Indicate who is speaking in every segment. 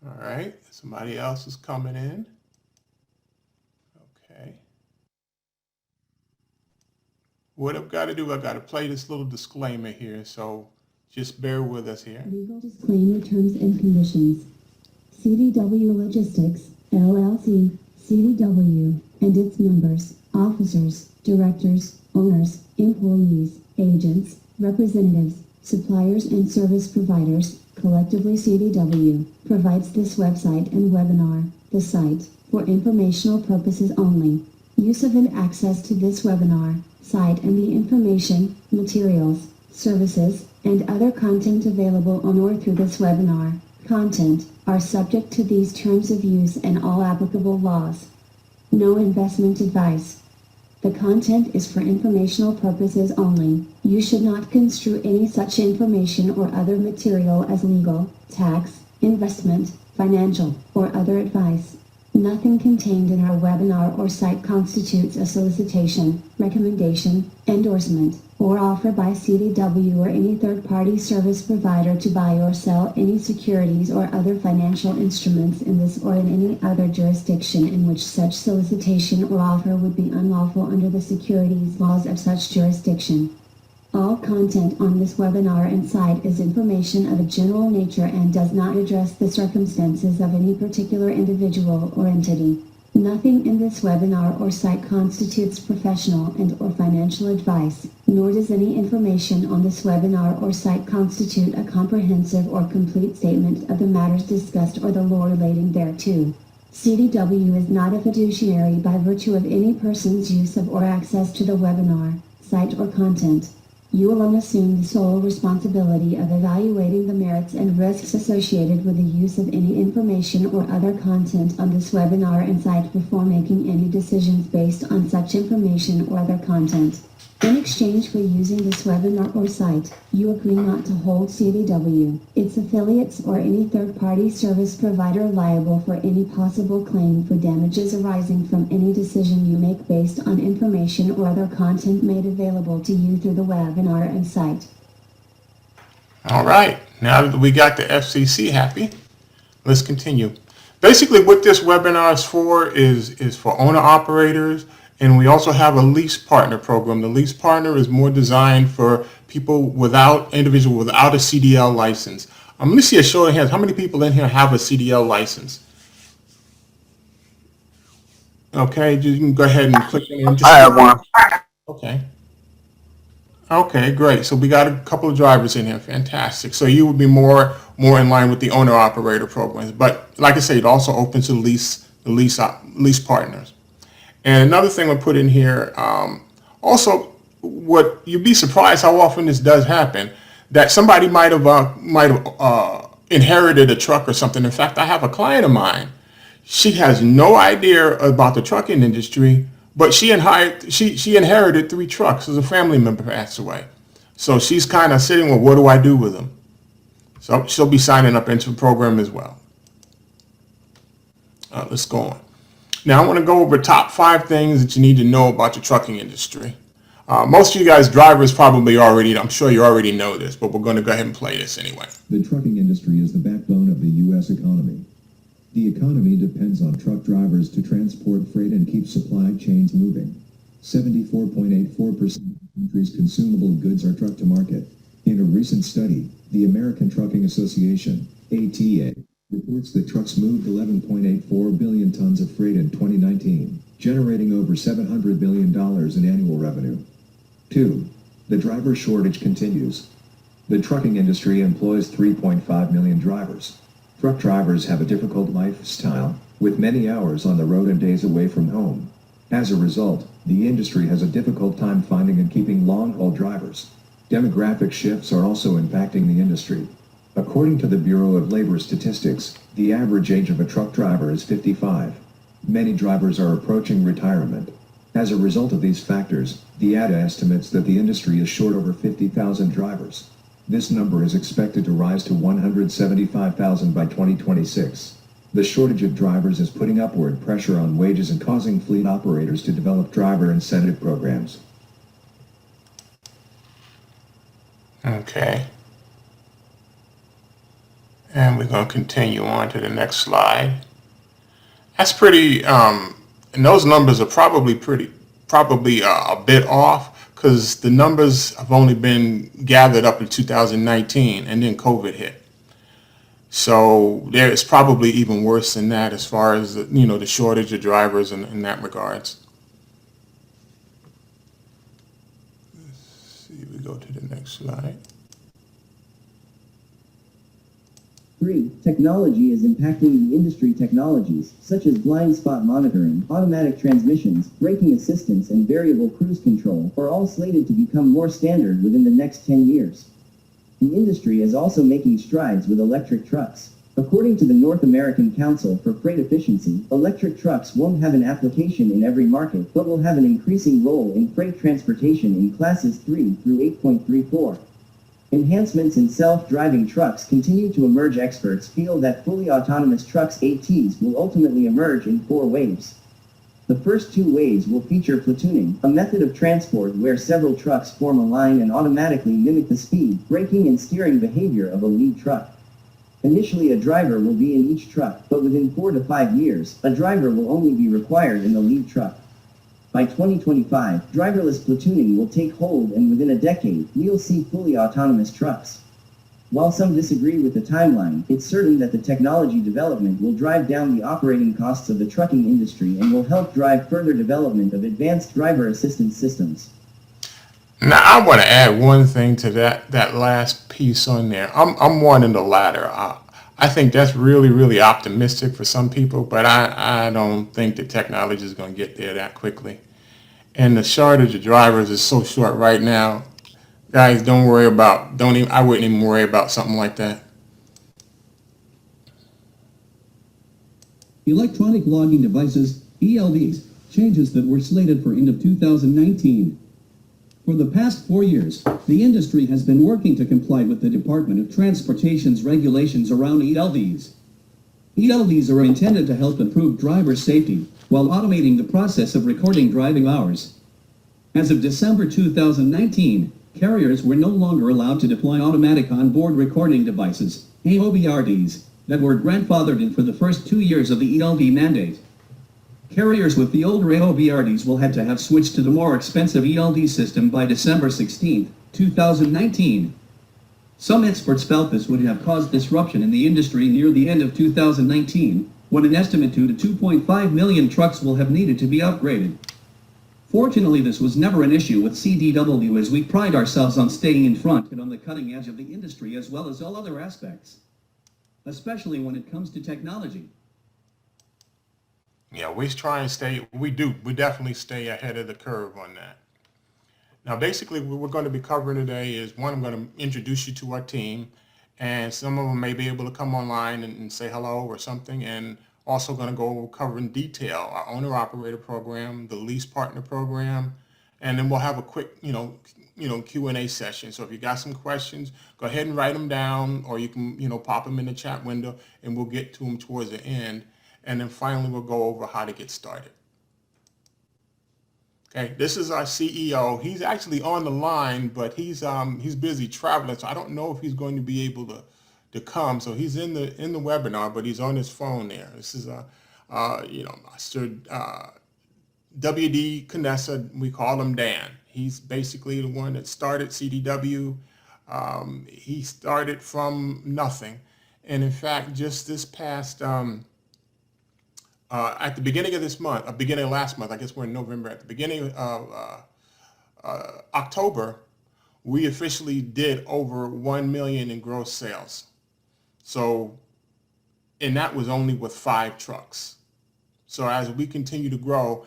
Speaker 1: All right, somebody else is coming in. Okay. What I've got to do, I've got to play this little disclaimer here, so just bear with us here.
Speaker 2: Legal disclaimer terms and conditions. CDW Logistics, LLC, CDW, and its members, officers, directors, owners, employees, agents, representatives, suppliers and service providers, collectively CDW, provides this website and webinar, the site, for informational purposes only. Use of and access to this webinar, site and the information, materials, services, and other content available on or through this webinar, content, are subject to these terms of use and all applicable laws. No investment advice. The content is for informational purposes only. You should not construe any such information or other material as legal, tax, investment, financial, or other advice. Nothing contained in our webinar or site constitutes a solicitation, recommendation, endorsement, or offer by CDW or any third-party service provider to buy or sell any securities or other financial instruments in this or in any other jurisdiction in which such solicitation or offer would be unlawful under the securities laws of such jurisdiction. All content on this webinar and site is information of a general nature and does not address the circumstances of any particular individual or entity. Nothing in this webinar or site constitutes professional and/or financial advice, nor does any information on this webinar or site constitute a comprehensive or complete statement of the matters discussed or the law relating thereto. CDW is not a fiduciary by virtue of any person's use of or access to the webinar, site or content. You alone assume the sole responsibility of evaluating the merits and risks associated with the use of any information or other content on this webinar and site before making any decisions based on such information or other content. In exchange for using this webinar or site, you agree not to hold CDW, its affiliates, or any third-party service provider liable for any possible claim for damages arising from any decision you make based on information or other content made available to you through the webinar and site.
Speaker 1: All right, now that we got the FCC happy, let's continue. Basically, what this webinar is for is for owner-operators, and we also have a lease partner program. The lease partner is more designed for people individual without a CDL license. Let me see a show of hands. How many people in here have a CDL license? Okay, you can go ahead and click in.
Speaker 3: I have one.
Speaker 1: Okay. Okay, great. So we got a couple of drivers in here. Fantastic. So you would be more in line with the owner operator programs. But like I said, it also opens to lease partners. And another thing I put in here, also, what you'd be surprised how often this does happen, that somebody might have inherited a truck or something. In fact, I have a client of mine. She has no idea about the trucking industry, but she inherited 3 trucks as a family member passed away. So she's kind of sitting with, what do I do with them? So she'll be signing up into the program as well. Let's go on. Now I want to go over top 5 things that you need to know about the trucking industry. Most of you guys drivers probably I'm sure you already know this, but we're going to go ahead and play this anyway.
Speaker 4: The trucking industry is the backbone of the U.S. economy. The economy depends on truck drivers to transport freight and keep supply chains moving. 74.84% of the country's consumable goods are trucked to market. In a recent study, the American Trucking Association, ATA, reports that trucks moved 11.84 billion tons of freight in 2019, generating over $700 billion in annual revenue. 2. The driver shortage continues. The trucking industry employs 3.5 million drivers. Truck drivers have a difficult lifestyle, with many hours on the road and days away from home. As a result, the industry has a difficult time finding and keeping long-haul drivers. Demographic shifts are also impacting the industry. According to the Bureau of Labor Statistics, the average age of a truck driver is 55. Many drivers are approaching retirement. As a result of these factors, the ATA estimates that the industry is short over 50,000 drivers. This number is expected to rise to 175,000 by 2026. The shortage of drivers is putting upward pressure on wages and causing fleet operators to develop driver incentive programs.
Speaker 1: Okay. And we're going to continue on to the next slide. That's pretty, and those numbers are probably a bit off because the numbers have only been gathered up in 2019 and then COVID hit. So there is probably even worse than that as far as the shortage of drivers in that regards. Let's see, we go to the next slide.
Speaker 3: 3. Technology is impacting the industry. Technologies, such as blind spot monitoring, automatic transmissions, braking assistance, and variable cruise control, are all slated to become more standard within the next 10 years. The industry is also making strides with electric trucks. According to the North American Council for Freight Efficiency, electric trucks won't have an application in every market, but will have an increasing role in freight transportation in classes 3 through 8.34. Enhancements in self-driving trucks continue to emerge. Experts feel that fully autonomous trucks ATs will ultimately emerge in 4 waves. The first 2 waves will feature platooning, a method of transport where several trucks form a line and automatically mimic the speed, braking and steering behavior of a lead truck. Initially, a driver will be in each truck, but within 4 to 5 years, a driver will only be required in the lead truck. By 2025, driverless platooning will take hold, and within a decade, we'll see fully autonomous trucks. While some disagree with the timeline, it's certain that the technology development will drive down the operating costs of the trucking industry and will help drive further development of advanced driver assistance systems.
Speaker 1: Now, I want to add one thing to that last piece on there. I'm one in the latter. I think that's really optimistic for some people, but I don't think the technology is going to get there that quickly. And the shortage of drivers is so short right now. Guys, don't even, I wouldn't even worry about something like that.
Speaker 5: Electronic logging devices, ELDs, changes that were slated for end of 2019. For the past 4 years, the industry has been working to comply with the Department of Transportation's regulations around ELDs. ELDs are intended to help improve driver safety while automating the process of recording driving hours. As of December 2019, carriers were no longer allowed to deploy automatic onboard recording devices, AOBRDs, that were grandfathered in for the first 2 years of the ELD mandate. Carriers with the older AOBRDs will have to have switched to the more expensive ELD system by December 16, 2019. Some experts felt this would have caused disruption in the industry near the end of 2019, when an estimate 2 to 2.5 million trucks will have needed to be upgraded. Fortunately, this was never an issue with CDW, as we pride ourselves on staying in front and on the cutting edge of the industry as well as all other aspects, especially when it comes to technology.
Speaker 1: Yeah, we try and we definitely stay ahead of the curve on that. Now, basically, what we're going to be covering today is, one, I'm going to introduce you to our team, and some of them may be able to come online and say hello or something, and also going to go cover in detail our owner-operator program, the lease partner program, and then we'll have a quick, Q&A session. So if you got some questions, go ahead and write them down, or you can, pop them in the chat window, and we'll get to them towards the end. And then finally, we'll go over how to get started. Okay, this is our CEO. He's actually on the line, but he's busy traveling, so I don't know if he's going to be able to come. So he's in the webinar, but he's on his phone there. This is Master WD Canessa. We call him Dan. He's basically the one that started CDW. He started from nothing, and in fact, just this past at the beginning of this month, beginning of last month, I guess we're in November, at the beginning of October, we officially did over 1 million in gross sales. So, and that was only with 5 trucks. So as we continue to grow,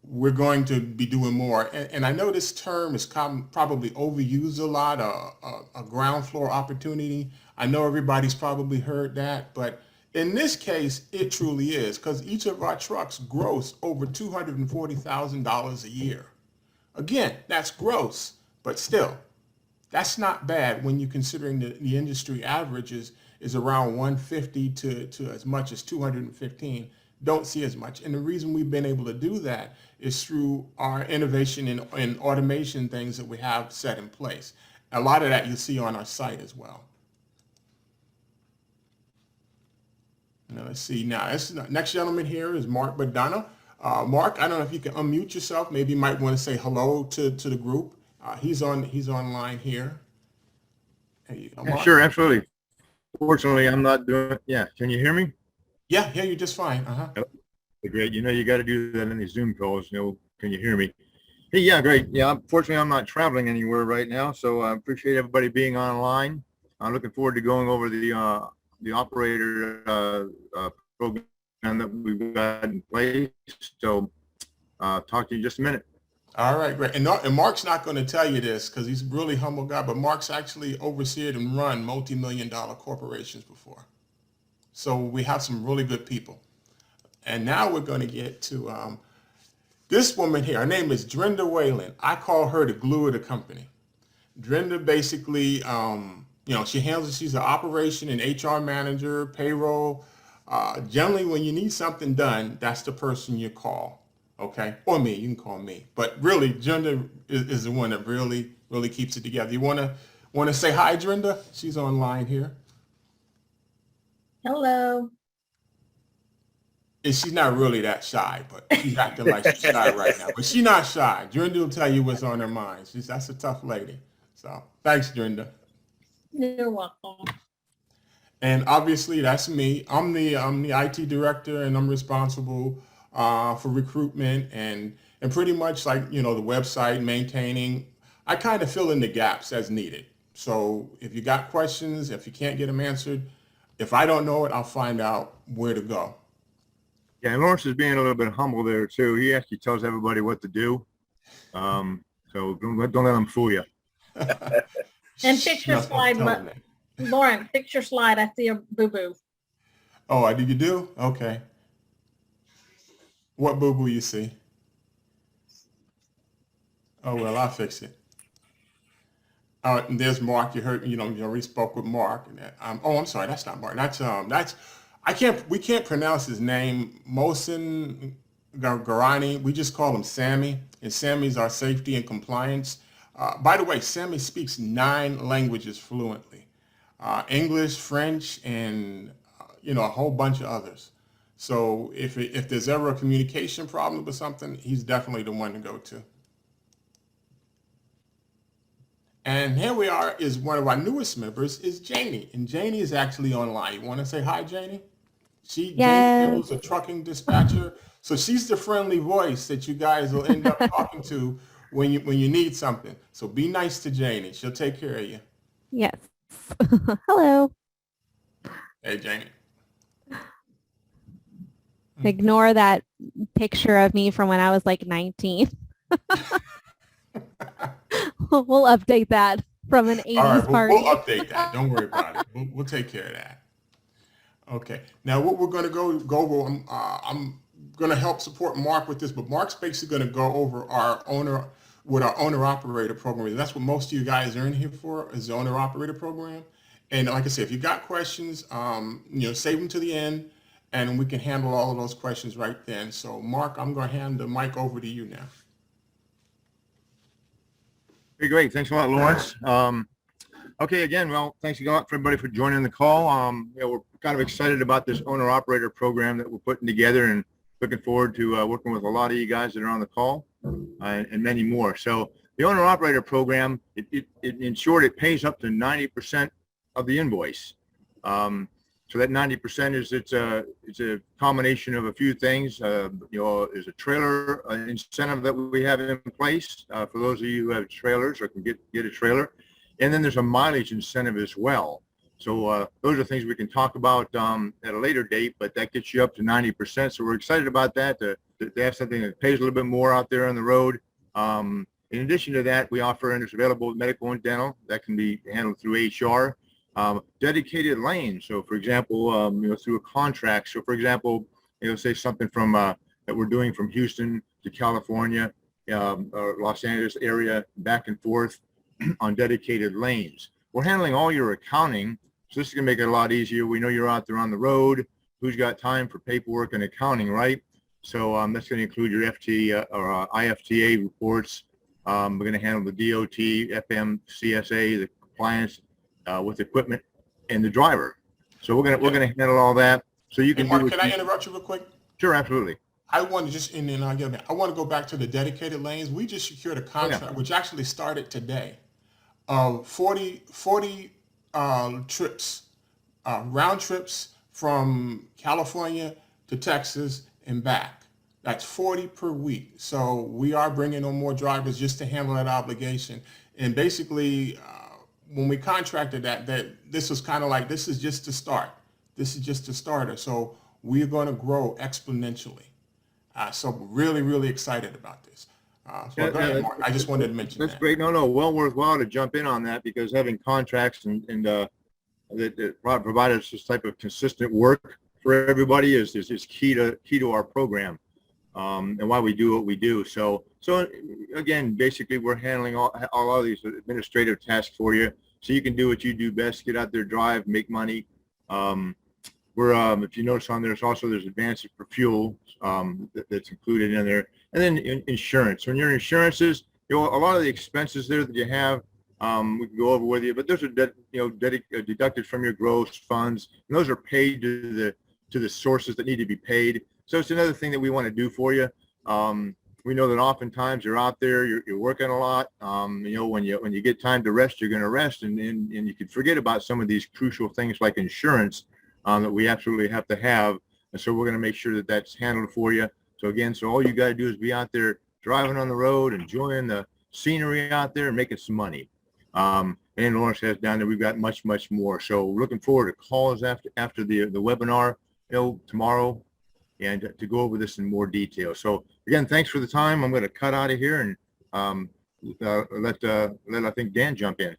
Speaker 1: we're going to be doing more. And I know this term is probably overused a lot, a ground floor opportunity. I know everybody's probably heard that, but in this case, it truly is, because each of our trucks gross over $240,000 a year. Again, that's gross, but still, that's not bad when you're considering the industry averages is around 150 to as much as 215. Don't see as much. And the reason we've been able to do that is through our innovation in automation things that we have set in place. A lot of that you'll see on our site as well. Let's see now. Next gentleman here is Mark Badano. Mark, I don't know if you can unmute yourself. Maybe you might want to say hello to the group. He's online here. There you go,
Speaker 6: Yeah,
Speaker 1: Mark.
Speaker 6: sure, absolutely. Fortunately, I'm not doing. Yeah, can you hear me?
Speaker 1: Yeah, you're just fine.
Speaker 6: Great. You know, you got to do that in these Zoom calls. You know, can you hear me? Hey, yeah, great. Yeah, unfortunately, I'm not traveling anywhere right now, so I appreciate everybody being online. I'm looking forward to going over the operator program that we've got in place. So, talk to you in just a minute.
Speaker 1: All right, great. And Mark's not going to tell you this because he's a really humble guy, but Mark's actually overseen and run multi-million-dollar corporations before. So we have some really good people. And now we're going to get to this woman here. Her name is Drinda Whalen. I call her the glue of the company. Drinda basically, she's an operation and HR manager, payroll. Generally, when you need something done, that's the person you call. Okay, or me. You can call me. But really, Drinda is the one that really, really keeps it together. You wanna say hi, Drinda? She's online here.
Speaker 7: Hello.
Speaker 1: And she's not really that shy, but she's acting like she's shy right now. But she's not shy. Drinda will tell you what's on her mind. That's a tough lady. So thanks, Drinda.
Speaker 7: You're welcome.
Speaker 1: And obviously, that's me. I'm the IT director, and I'm responsible for recruitment and pretty much like the website maintaining. I kind of fill in the gaps as needed. So if you got questions, if you can't get them answered, if I don't know it, I'll find out where to go.
Speaker 6: Yeah, and Lawrence is being a little bit humble there too. He actually tells everybody what to do. So don't let them fool you.
Speaker 7: And fix your slide, Lauren, fix your slide. I see a boo-boo.
Speaker 1: Oh, did you do? Okay. What boo-boo you see? Oh, well, I'll fix it. And there's Mark. You heard, we spoke with Mark. And I'm sorry, that's not Mark. We can't pronounce his name. Mohsen Garani. We just call him Sammy. And Sammy's our safety and compliance. By the way, Sammy speaks 9 languages fluently. English, French, and, a whole bunch of others. So if there's ever a communication problem with something, he's definitely the one to go to. And here we are is one of our newest members is Janie. And Janie is actually online. You want to say hi, Janie? Janie is a trucking dispatcher. So she's the friendly voice that you guys will end up talking to when you need something. So be nice to Janie. She'll take care of you.
Speaker 8: Yes. Hello.
Speaker 1: Hey, Janie.
Speaker 8: Ignore that picture of me from when I was like 19. We'll update that from an 80s
Speaker 1: All right,
Speaker 8: party.
Speaker 1: we'll update that. Don't worry about it. We'll take care of that. Okay. Now, what we're going to go over, I'm going to help support Mark with this, but Mark's basically going to go over our owner-operator program. And that's what most of you guys are in here for, is the owner-operator program. And like I said, if you got questions, save them to the end, and we can handle all of those questions right then. So, Mark, I'm going to hand the mic over to you now.
Speaker 6: Hey, great. Thanks a lot, Lawrence. Okay, again, well, thanks a lot for everybody for joining the call. We're kind of excited about this owner-operator program that we're putting together and looking forward to working with a lot of you guys that are on the call and many more. So the owner-operator program, in short, it pays up to 90% of the invoice. So that 90% is it's a combination of a few things. There's a trailer incentive that we have in place for those of you who have trailers or can get a trailer, and then there's a mileage incentive as well. So those are things we can talk about at a later date, but that gets you up to 90%. So we're excited about that to have something that pays a little bit more out there on the road. In addition to that, we offer and it's available medical and dental that can be handled through HR. Dedicated lanes. So for example, through a contract. So for example, say something from that we're doing from Houston to California, or Los Angeles area back and forth on dedicated lanes. We're handling all your accounting. So this is gonna make it a lot easier. We know you're out there on the road. Who's got time for paperwork and accounting, right? So that's gonna include your FT or IFTA reports. We're gonna handle the DOT, FM, CSA, the compliance, with equipment and the driver. So we're gonna handle all that. So you
Speaker 1: Hey,
Speaker 6: can do
Speaker 1: Mark,
Speaker 6: what
Speaker 1: can I
Speaker 6: you,
Speaker 1: interrupt you real quick?
Speaker 6: sure, absolutely.
Speaker 1: I want to just, and then I'll get back. I want to go back to the dedicated lanes. We just secured a
Speaker 6: Oh, yeah.
Speaker 1: contract, which actually started today, of 40 trips, round trips from California to Texas and back. That's 40 per week. So we are bringing on more drivers just to handle that obligation. And basically, when we contracted that this was kind of like, this is just the start. This is just the starter. So we're going to grow exponentially. So we're really, really excited about this. So
Speaker 6: Yeah,
Speaker 1: go
Speaker 6: yeah,
Speaker 1: ahead, Mark. I just wanted to mention
Speaker 6: that's
Speaker 1: that.
Speaker 6: great. No, well worthwhile to jump in on that, because having contracts and that provide us this type of consistent work for everybody is key to our program, and why we do what we do. So again, basically, we're handling all of these administrative tasks for you, so you can do what you do best: get out there, drive, make money. We're if you notice on there's advances for fuel that's included in there, and then insurance. When your insurances, a lot of the expenses there that you have, we can go over with you, but those are deducted from your gross funds, and those are paid to the sources that need to be paid. So it's another thing that we want to do for you. We know that oftentimes you're out there, you're working a lot. When you get time to rest, you're going to rest, and you can forget about some of these crucial things like insurance that we absolutely have to have. And so we're going to make sure that that's handled for you. So again, all you got to do is be out there driving on the road, enjoying the scenery out there, and making some money. And Lawrence has down there, we've got much, much more. So looking forward to calls after the webinar, tomorrow, and to go over this in more detail. So again, thanks for the time. I'm going to cut out of here and let I think Dan jump in.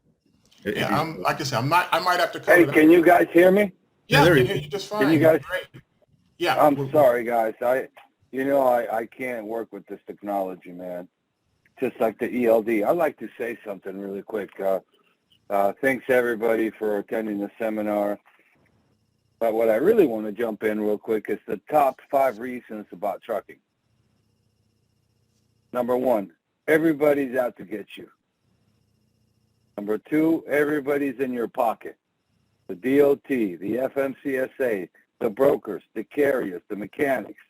Speaker 1: Yeah, like I said, I might have to cover
Speaker 9: Hey,
Speaker 1: that.
Speaker 9: can you guys hear me?
Speaker 1: Yeah, I
Speaker 6: there
Speaker 1: can
Speaker 6: you
Speaker 1: hear
Speaker 6: go.
Speaker 1: you just
Speaker 9: Can
Speaker 1: fine.
Speaker 9: you guys?
Speaker 1: Great. Yeah.
Speaker 9: I'm sorry, guys. I can't work with this technology, man. Just like the ELD. I'd like to say something really quick. Thanks everybody for attending the seminar. But what I really want to jump in real quick is the top 5 reasons about trucking. Number 1, everybody's out to get you. Number 2, everybody's in your pocket. The DOT, the FMCSA, the brokers, the carriers, the mechanics,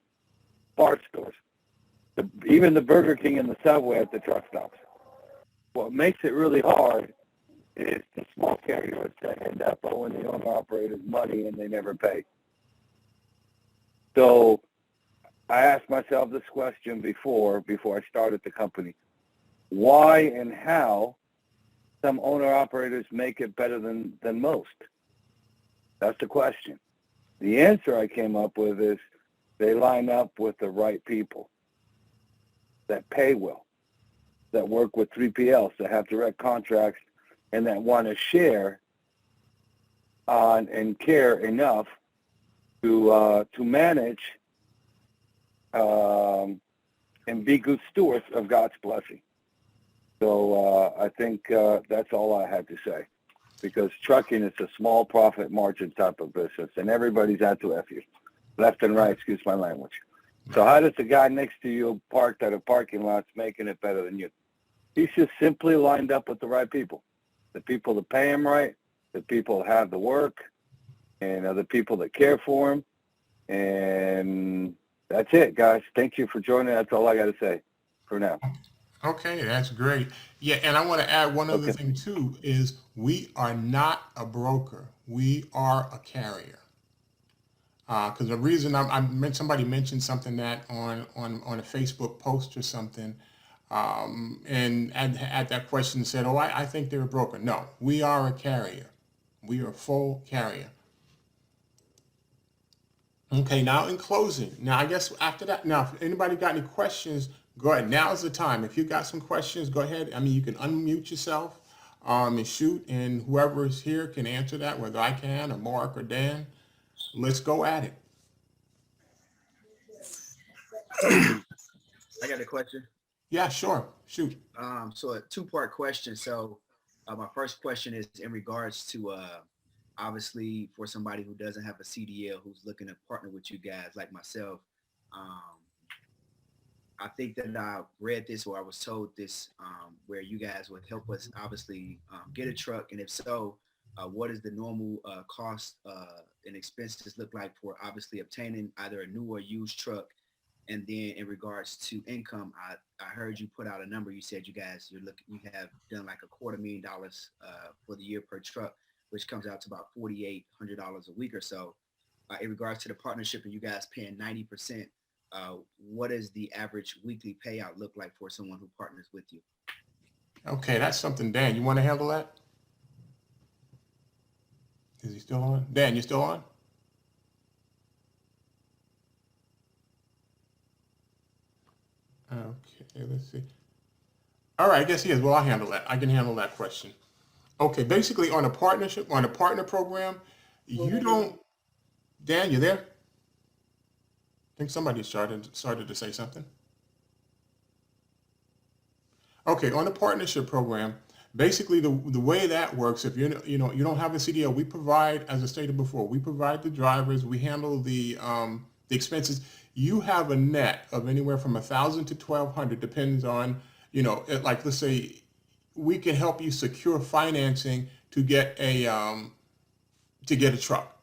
Speaker 9: parts stores, even the Burger King and the Subway at the truck stops. What makes it really hard is the small carriers that end up owing the owner-operators money and they never pay. So I asked myself this question before I started the company. Why and how some owner-operators make it better than most? That's the question. The answer I came up with is they line up with the right people that pay well, that work with 3PLs, that have direct contracts, and that want to share on and care enough to manage and be good stewards of God's blessing. So I think that's all I had to say, because trucking is a small profit margin type of business, and everybody's out to F you, left and right, excuse my language. So how does the guy next to you parked at a parking lot's making it better than you? He's just simply lined up with the right people, the people that pay him right, the people that have the work, and the people that care for him. And that's it, guys. Thank you for joining. That's all I got to say for now.
Speaker 1: Okay, that's great. Yeah, and I want to add one other thing too, is we are not a broker. We are a carrier. Because the reason somebody mentioned something that on a Facebook post or something, and at that question said, "Oh, I think they're a broker." No, we are a carrier. We are a full carrier. Okay, now in closing, now I guess after that, now if anybody got any questions, go ahead. Now's the time. If you got some questions, go ahead. I mean, you can unmute yourself and shoot, and whoever is here can answer that, whether I can or Mark or Dan. Let's go at it.
Speaker 10: I got a question.
Speaker 1: Yeah, sure. Shoot.
Speaker 10: So a 2-part question. So my first question is in regards to obviously for somebody who doesn't have a CDL who's looking to partner with you guys like myself. I think that I read this or I was told this where you guys would help us obviously get a truck, and if so, what does the normal cost and expenses look like for obviously obtaining either a new or used truck? And then in regards to income, I heard you put out a number. You said you have done like $250,000 for the year per truck, which comes out to about $4,800 a week or so. In regards to the partnership and you guys paying 90%, what does the average weekly payout look like for someone who partners with you?
Speaker 1: Okay, that's something. Dan, you want to handle that? Is he still on? Dan, you still on? Okay, let's see. All right, I guess he is. Well, I'll handle that. I can handle that question. Okay, basically on a partnership, on a partner program, you don't, Dan, you there? I think somebody started to say something. Okay, on the partnership program, basically the way that works, if you don't have a CDL, we provide, as I stated before, we provide the drivers, we handle the expenses. You have a net of anywhere from 1,000 to 1,200, depends on, like let's say we can help you secure financing to get a truck.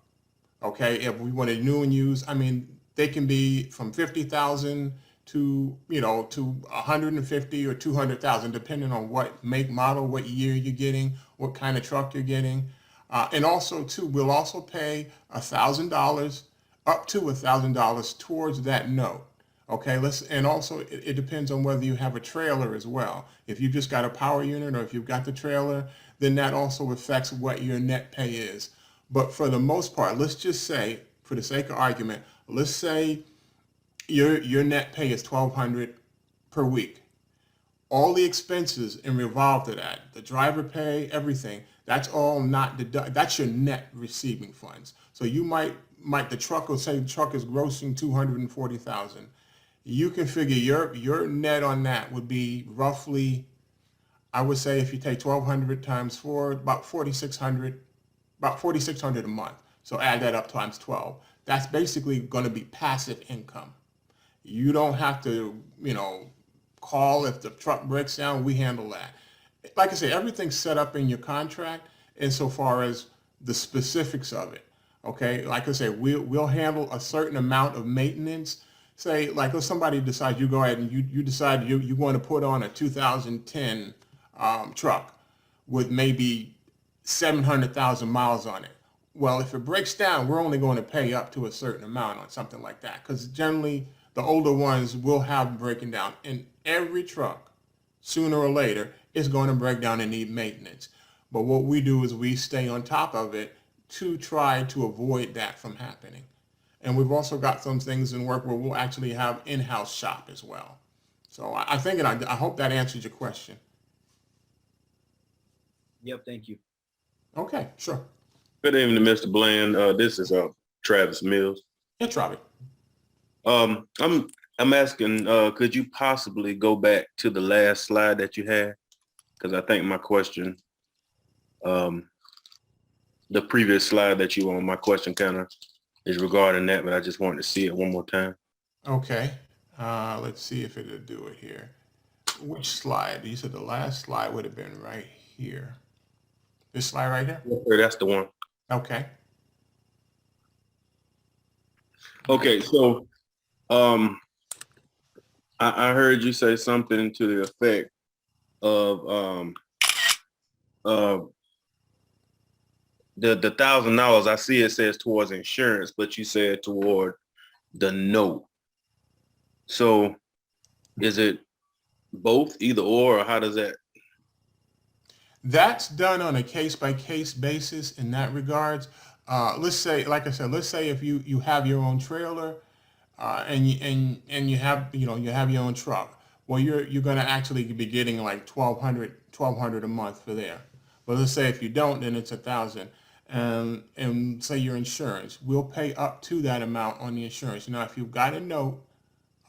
Speaker 1: Okay, if we want a new and used, I mean, they can be from 50,000 to 150 or 200,000, depending on what make, model, what year you're getting, what kind of truck you're getting, and also too, we'll also pay $1,000 up to $1,000 towards that note. Okay, and also it depends on whether you have a trailer as well. If you just got a power unit or if you've got the trailer, then that also affects what your net pay is. But for the most part, let's just say, for the sake of argument, let's say your net pay is $1,200 per week. All the expenses involved to that, the driver pay, everything, that's all not that's your net receiving funds. So you might the truck will say the truck is grossing 240,000. You can figure your net on that would be roughly, I would say if you take 1,200 times 4, about 4,600 a month. So add that up times 12. That's basically going to be passive income. You don't have to, call if the truck breaks down. We handle that. Like I say, everything's set up in your contract insofar as the specifics of it. Okay, like I say, we'll handle a certain amount of maintenance. Say, like if somebody decides, you go ahead and you decide you want to put on a 2010 truck with maybe 700,000 miles on it. Well, if it breaks down, we're only going to pay up to a certain amount on something like that, because generally the older ones will have breaking down. And every truck, sooner or later, is going to break down and need maintenance. But what we do is we stay on top of it to try to avoid that from happening. And we've also got some things in work where we'll actually have in-house shop as well. So I think, and I hope that answers your question.
Speaker 10: Yep, thank you.
Speaker 1: Okay, sure.
Speaker 11: Good evening, Mr. Bland. This is Travis Mills.
Speaker 1: Yeah, Travis.
Speaker 11: I'm asking, could you possibly go back to the last slide that you had? Because I think my question, the previous slide that you on, my question kind of is regarding that, but I just wanted to see it one more time.
Speaker 1: Okay. Let's see if it'll do it here. Which slide? You said the last slide would have been right here. This slide right here?
Speaker 11: Yes, sir, that's the one.
Speaker 1: Okay.
Speaker 11: Okay, so I heard you say something to the effect of the $1,000. I see it says towards insurance, but you said toward the note. So is it both, either or how does that?
Speaker 1: That's done on a case-by-case basis in that regards. Let's say, like I said, let's say if you have your own trailer and you have you have your own truck. Well, you're going to actually be getting like $1,200 a month for there. But let's say if you don't, then it's $1,000. And say your insurance, we'll pay up to that amount on the insurance. Now, if you've got a note,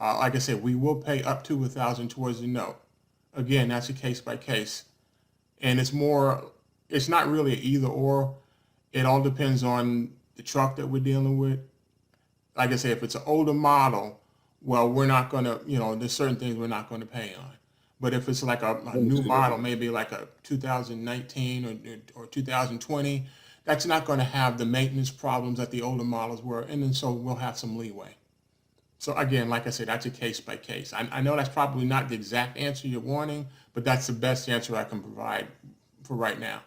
Speaker 1: like I said, we will pay up to $1,000 towards the note. Again, that's a case by case. And it's not really an either or. It all depends on the truck that we're dealing with. Like I say, if it's an older model, well, we're not going to, there's certain things we're not going to pay on. But if it's like a new model, maybe like a 2019 or 2020, that's not going to have the maintenance problems that the older models were, and then so we'll have some leeway. So again, like I said, that's a case by case. I know that's probably not the exact answer you're wanting, but that's the best answer I can provide for right now.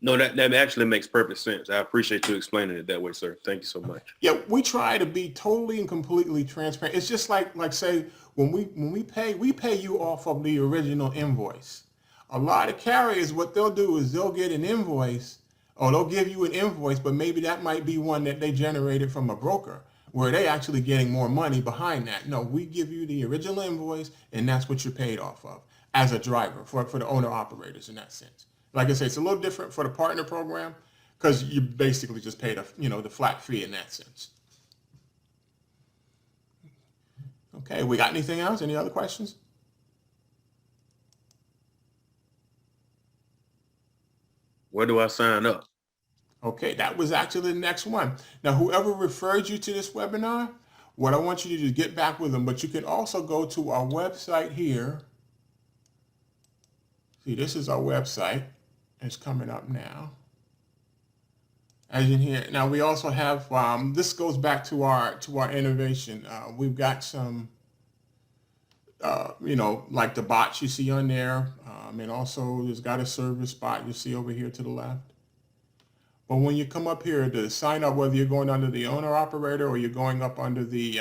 Speaker 11: No, that actually makes perfect sense. I appreciate you explaining it that way, sir. Thank you so much.
Speaker 1: Yeah, we try to be totally and completely transparent. It's just like say when we pay you off of the original invoice. A lot of carriers, what they'll do is they'll get an invoice, or they'll give you an invoice, but maybe that might be one that they generated from a broker, where they actually getting more money behind that. No, we give you the original invoice, and that's what you're paid off of as a driver for the owner operators in that sense. Like I say, it's a little different for the partner program because you basically just pay the flat fee in that sense. Okay, we got anything else? Any other questions?
Speaker 11: Where do I sign up?
Speaker 1: Okay, that was actually the next one. Now, whoever referred you to this webinar, what I want you to do is get back with them, but you can also go to our website here. See, this is our website. It's coming up now. As you can hear, now we also have, this goes back to our innovation. We've got some, like the bots you see on there, and also there's got a service bot you see over here to the left. But when you come up here to sign up, whether you're going under the owner operator or you're going up under the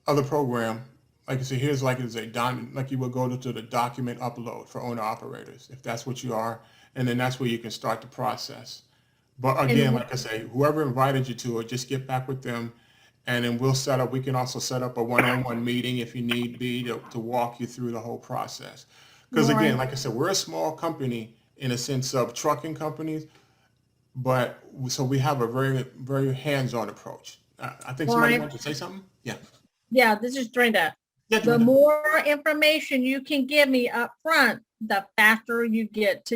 Speaker 1: other program, like I say, here's like it's like you would go to the document upload for owner operators, if that's what you are, and then that's where you can start the process. But again, like I say, whoever invited you to it, just get back with them, and then we can also set up a one-on-one meeting if you need be to walk you through the whole process. Because again, like I said, we're a small company in a sense of trucking companies, but so we have a very, very hands-on approach. I think somebody wanted to say something? Yeah.
Speaker 7: Yeah, this is Brenda.
Speaker 1: Yeah,
Speaker 7: The more information you can give me up front, the faster you get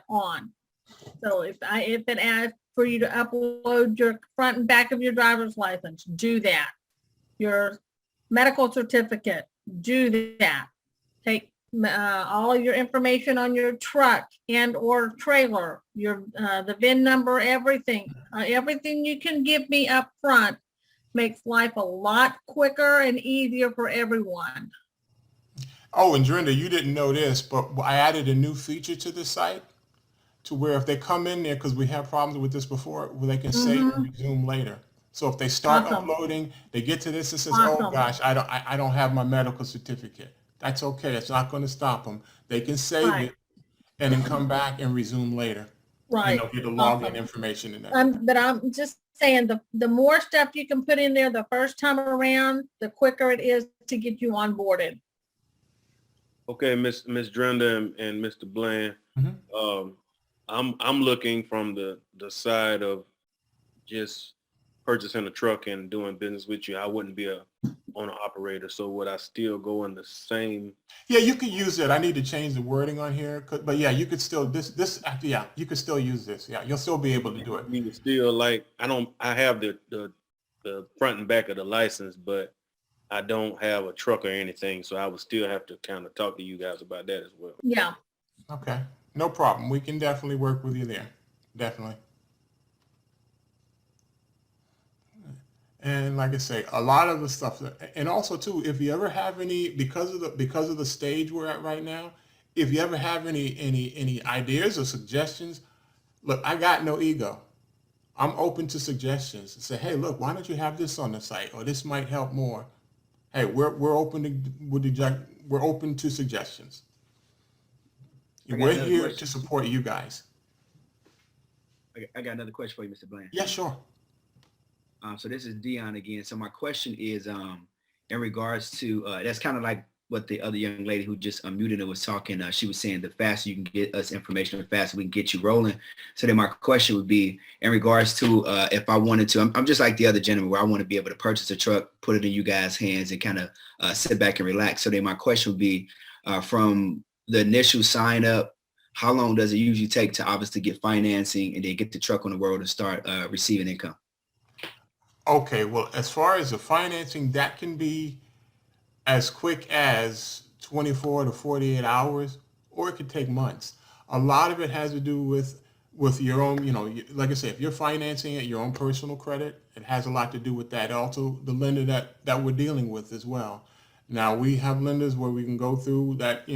Speaker 7: on. So if it asks for you to upload your front and back of your driver's license, do that. Your medical certificate, do that. Take all your information on your truck and or trailer, the VIN number, everything you can give me up front makes life a lot quicker and easier for everyone.
Speaker 1: Oh, and Drenda, you didn't know this, but I added a new feature to the site to where if they come in there, because we had problems with this before, where they can save and resume later. So if they start uploading, they get to this and says, oh gosh, I don't have my medical certificate. That's okay. That's not going to stop them. They can save it and then come back and resume later.
Speaker 7: Right.
Speaker 1: And they'll get the login information in there.
Speaker 7: But I'm just saying the more stuff you can put in there the first time around, the quicker it is to get you onboarded.
Speaker 11: Okay, Miss Drenda and Mr. Bland. I'm looking from the side of just purchasing a truck and doing business with you. I wouldn't be a owner operator, so would I still go in the same?
Speaker 1: Yeah, you could use it. I need to change the wording on here, but yeah, you could still you could still use this. Yeah, you'll still be able to do it.
Speaker 11: You still like I have the front and back of the license, but I don't have a truck or anything, so I would still have to kind of talk to you guys about that as well.
Speaker 7: Yeah.
Speaker 1: Okay, no problem. We can definitely work with you there. Definitely. And like I say, a lot of the stuff, and also too, if you ever have any, because of the stage we're at right now, if you ever have any ideas or suggestions, look, I got no ego. I'm open to suggestions. Say, hey, look, why don't you have this on the site, or this might help more. Hey, we're open to suggestions. We're here to support you guys.
Speaker 10: I got another question for you, Mr. Bland.
Speaker 1: Yeah, sure.
Speaker 10: So this is Dion again. So my question is in regards to, that's kind of like what the other young lady who just unmuted it was talking. She was saying the faster you can get us information, the faster we can get you rolling. So then my question would be in regards to if I wanted to, I'm just like the other gentleman where I want to be able to purchase a truck, put it in you guys' hands and kind of sit back and relax. So then my question would be from the initial sign up, how long does it usually take to obviously get financing and then get the truck on the road and start receiving income?
Speaker 1: Okay, well, as far as the financing, that can be as quick as 24 to 48 hours, or it could take months. A lot of it has to do with your own, like I say, if you're financing it, your own personal credit, it has a lot to do with that. Also, the lender that we're dealing with as well. Now, we have lenders where we can go through that,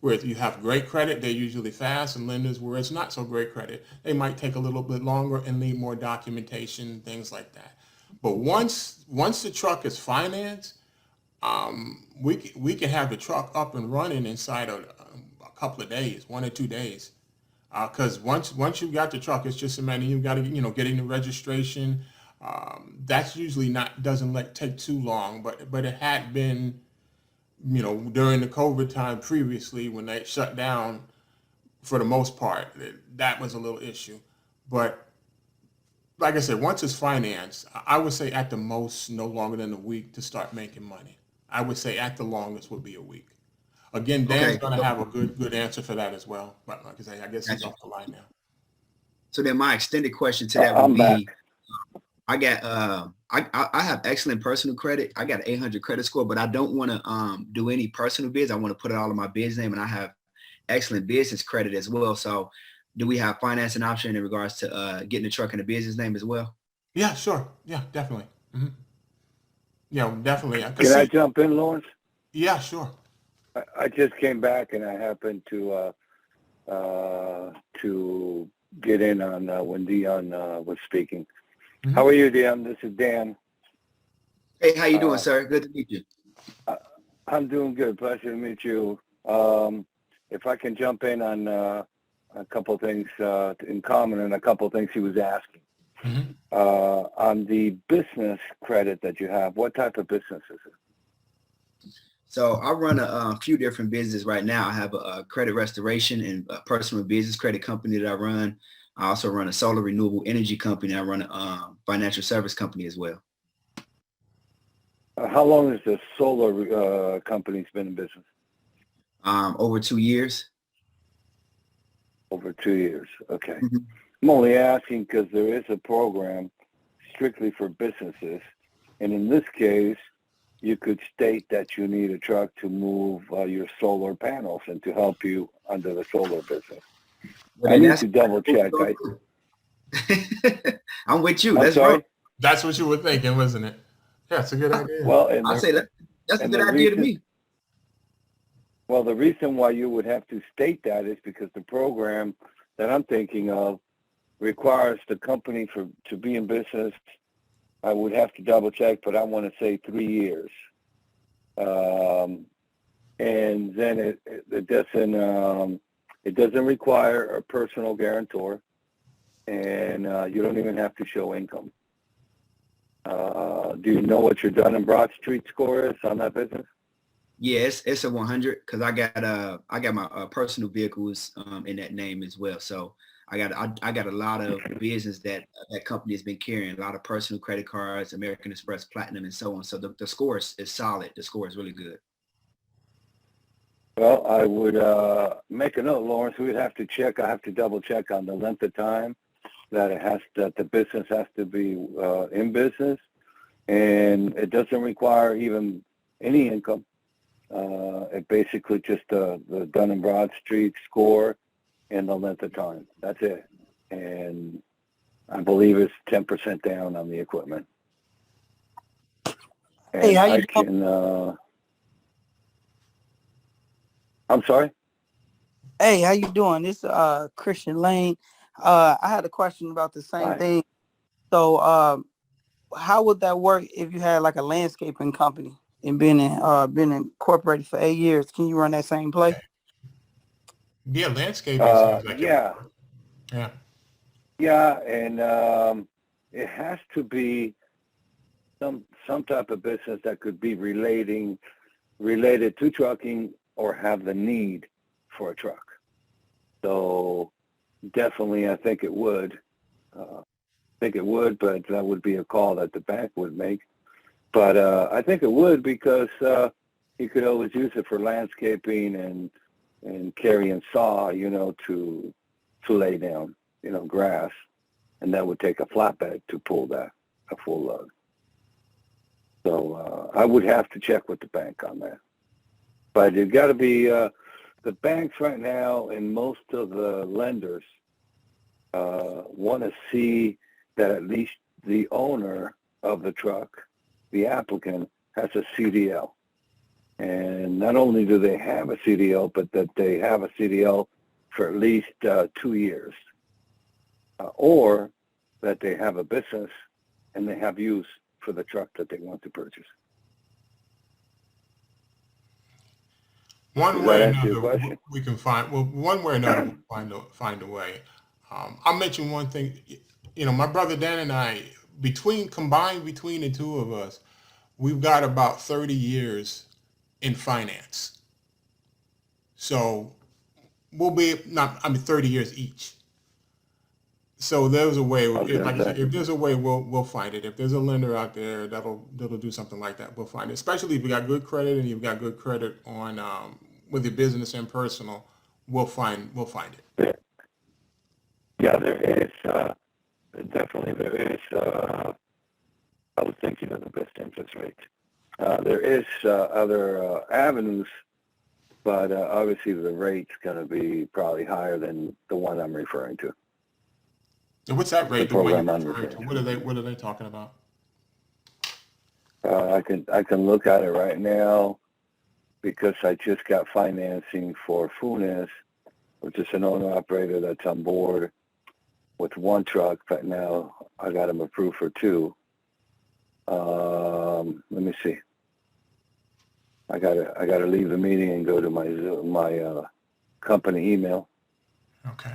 Speaker 1: where you have great credit, they're usually fast, and lenders where it's not so great credit, they might take a little bit longer and need more documentation, things like that. But once the truck is financed, we can have the truck up and running inside of a couple of days, 1 or 2 days. Because once you've got the truck, it's just a matter you've got to getting the registration. That's usually not doesn't take too long, but it had been during the COVID time previously when they shut down for the most part, that was a little issue. But like I said, once it's financed, I would say at the most no longer than a week to start making money. I would say at the longest would be a week. Again, Dan's
Speaker 10: Okay.
Speaker 1: going to have a good answer for that as well. But like I say, I guess he's
Speaker 10: Gotcha.
Speaker 1: off the line now.
Speaker 10: So then my extended question to that would
Speaker 9: I'm back.
Speaker 10: be, I got I have excellent personal credit. I got an 800 credit score, but I don't want to do any personal bids. I want to put it all in my business name, and I have excellent business credit as well. So do we have financing option in regards to getting the truck in the business name as well?
Speaker 1: Yeah, sure. Yeah, definitely. Yeah, definitely.
Speaker 9: Can I jump in, Lawrence?
Speaker 1: Yeah, sure.
Speaker 9: I just came back and I happened to get in on when Dion was speaking.
Speaker 1: Mhm.
Speaker 9: How are you, Dion? This is Dan.
Speaker 10: Hey, how you doing, sir? Good to meet you.
Speaker 9: I'm doing good. Pleasure to meet you. If I can jump in on a couple things in common and a couple things he was asking.
Speaker 1: Mhm.
Speaker 9: On the business credit that you have, what type of business is it?
Speaker 10: So I run a few different businesses right now. I have a credit restoration and a personal business credit company that I run. I also run a solar renewable energy company. I run a financial service company as well.
Speaker 9: How long has the solar company's been in business?
Speaker 10: Over 2 years.
Speaker 9: Over 2 years. Okay.
Speaker 10: Mm-hmm.
Speaker 9: I'm only asking because there is a program strictly for businesses. And in this case, you could state that you need a truck to move your solar panels and to help you under the solar business.
Speaker 10: Well,
Speaker 9: I need to double check.
Speaker 10: I'm with you.
Speaker 9: I'm
Speaker 10: Let's
Speaker 9: sorry?
Speaker 10: roll.
Speaker 1: That's what you were thinking, wasn't it? Yeah, it's a good idea.
Speaker 9: Well,
Speaker 10: I say that's a good idea to me.
Speaker 9: Well, the reason why you would have to state that is because the program that I'm thinking of requires the company to be in business. I would have to double check, but I want to say 3 years. And then it doesn't require a personal guarantor, and you don't even have to show income. Do you know what your Dun and Bradstreet score is on that business?
Speaker 10: Yes, it's a 100 because I got my personal vehicles in that name as well. So I got a lot of business that company has been carrying, a lot of personal credit cards, American Express Platinum, and so on. So the score is solid. The score is really good.
Speaker 9: Well, I would make a note, Lawrence. We would have to check. I have to double check on the length of time that the business has to be in business, and it doesn't require even any income. It basically just the Dun and Bradstreet score and the length of time. That's it. And I believe it's 10% down on the equipment. And
Speaker 12: Hey, how you
Speaker 9: I
Speaker 12: doing?
Speaker 9: can. I'm sorry.
Speaker 12: Hey, how you doing? This Christian Lane. I had a question about the same
Speaker 9: Hi.
Speaker 12: thing. So, how would that work if you had like a landscaping company and been incorporated for 8 years? Can you run that same play?
Speaker 1: Yeah, landscaping seems like
Speaker 9: Yeah.
Speaker 1: Yeah.
Speaker 9: Yeah, and it has to be some type of business that could be related to trucking or have the need for a truck. So definitely, I think it would. But that would be a call that the bank would make. But I think it would because you could always use it for landscaping and carry and saw, to lay down, grass, and that would take a flatbed to pull that. a full load. So I would have to check with the bank on that. But you've got to be, the banks right now and most of the lenders want to see that at least the owner of the truck, the applicant, has a CDL. And not only do they have a CDL, but that they have a CDL for at least 2 years. Or that they have a business and they have use for the truck that they want to purchase.
Speaker 1: One
Speaker 9: Does
Speaker 1: way or
Speaker 9: that answer your
Speaker 1: another,
Speaker 9: question?
Speaker 1: we can find, well, one way or another, we'll find a way. I'll mention one thing. You know, my brother Dan and I, combined between the two of us, we've got about 30 years in finance. So we'll be, 30 years each. So there's a way,
Speaker 9: I was gonna
Speaker 1: like I said,
Speaker 9: say.
Speaker 1: if there's a way, we'll find it. If there's a lender out there that'll do something like that, we'll find it. Especially if you got good credit and you've got good credit on with your business and personal, we'll find it.
Speaker 9: Yeah, there is, definitely there is, I was thinking of the best interest rate. There is other avenues, but obviously the rate's going to be probably higher than the one I'm referring to.
Speaker 1: So what's that rate?
Speaker 9: The
Speaker 1: The one
Speaker 9: program
Speaker 1: you're
Speaker 9: I'm
Speaker 1: referring to?
Speaker 9: referring
Speaker 1: What are they talking about?
Speaker 9: I can look at it right now because I just got financing for Funes, which is an owner-operator that's on board with one truck, but now I got him approved for two. Let me see. I gotta leave the meeting and go to my company email.
Speaker 1: Okay.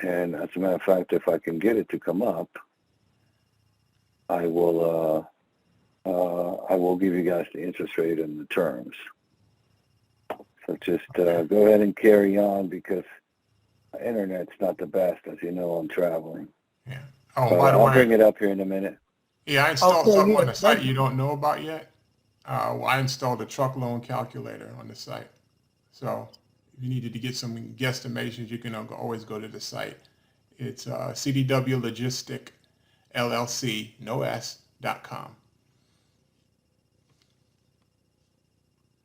Speaker 9: And as a matter of fact, if I can get it to come up, I will give you guys the interest rate and the terms. So just go ahead and carry on because the internet's not the best, as you know. I'm traveling.
Speaker 1: Yeah. Oh,
Speaker 9: But
Speaker 1: by the
Speaker 9: I'll
Speaker 1: way,
Speaker 9: bring it up here in a minute.
Speaker 1: yeah, I installed
Speaker 12: Okay,
Speaker 1: something
Speaker 12: yeah,
Speaker 1: on the
Speaker 12: thank
Speaker 1: site you don't know about yet. I installed a truck loan calculator on the site. So if you needed to get some guesstimations, you can always go to the site. It's CDW Logistic LLC, no S.com.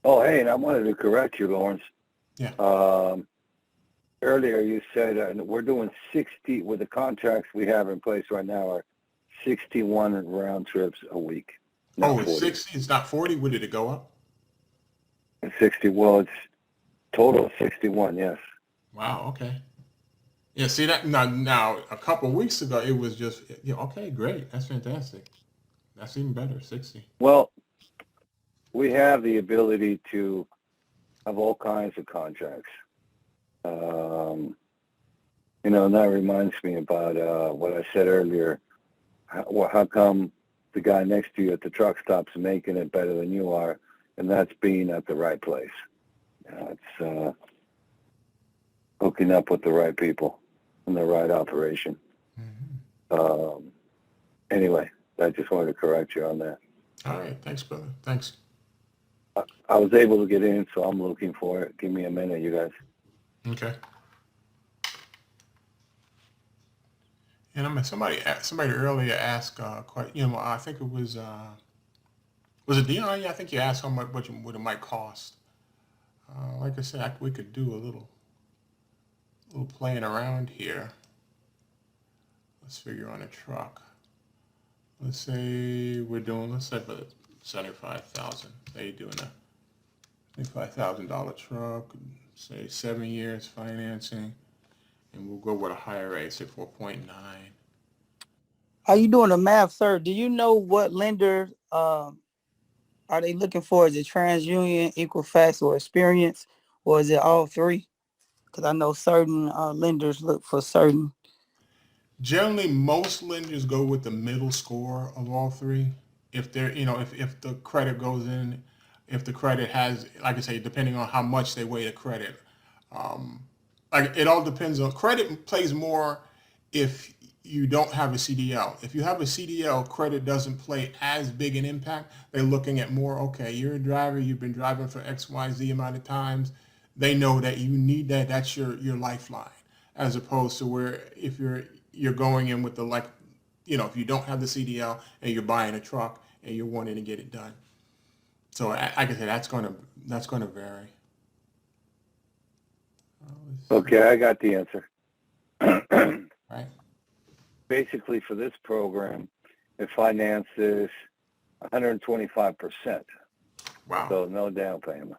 Speaker 9: Oh, hey, and I wanted to correct you, Lawrence.
Speaker 1: Yeah.
Speaker 9: Earlier you said we're doing 60 with the contracts we have in place right now are 61 round trips a week.
Speaker 1: Oh,
Speaker 9: Not
Speaker 1: it's
Speaker 9: 40.
Speaker 1: 60? It's not 40? What did it go up?
Speaker 9: It's 60. Well, it's total of 61. Yes.
Speaker 1: Wow, okay. Yeah, see that now a couple of weeks ago it was just okay, great. That's fantastic. That's even better, 60.
Speaker 9: Well, we have the ability to have all kinds of contracts. And that reminds me about what I said earlier. How come the guy next to you at the truck stop's making it better than you are? And that's being at the right place. It's hooking up with the right people and the right operation.
Speaker 1: Mm-hmm.
Speaker 9: Anyway, I just wanted to correct you on that.
Speaker 1: All right, thanks, brother. Thanks.
Speaker 9: I was able to get in, so I'm looking for it. Give me a minute, you guys.
Speaker 1: Okay. And I mean, somebody earlier asked, I think it was it Dion? Yeah, I think you asked how much what it might cost. Like I said, we could do a little playing around here. Let's figure on a truck. Let's say let's say for 75,000. Say you're doing a $25,000 truck, say 7 years financing, and we'll go with a higher rate, say 4.9.
Speaker 12: Are you doing the math, sir? Do you know what lender are they looking for? Is it TransUnion, Equifax, or Experience, or is it all three? Because I know certain lenders look for certain.
Speaker 1: Generally, most lenders go with the middle score of all three. If they're, if the credit goes in, if the credit has, like I say, depending on how much they weigh the credit, like it all depends on credit plays more if you don't have a CDL. If you have a CDL, credit doesn't play as big an impact. They're looking at more, okay, you're a driver, you've been driving for XYZ amount of times. They know that you need that. That's your lifeline, as opposed to where if you're going in with if you don't have the CDL and you're buying a truck and you're wanting to get it done. So like I said, that's going to vary.
Speaker 9: Okay, I got the answer.
Speaker 1: Right.
Speaker 9: Basically, for this program, it finances 125%.
Speaker 1: Wow.
Speaker 9: So no down payment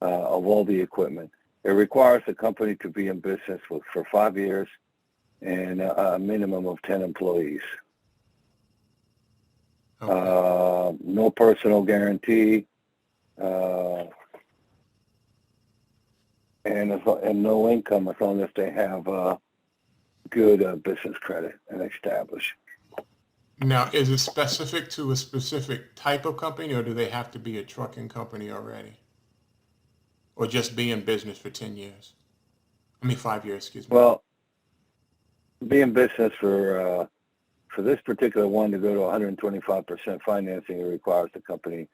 Speaker 9: of all the equipment. It requires the company to be in business for 5 years and a minimum of 10 employees.
Speaker 1: Okay.
Speaker 9: No personal guarantee, and no income as long as they have good business credit and established.
Speaker 1: Now, is it specific to a specific type of company, or do they have to be a trucking company already? Or just be in business for 10 years? 5 years, excuse me.
Speaker 9: Well, be in business for this particular one to go to 125% financing, it requires the company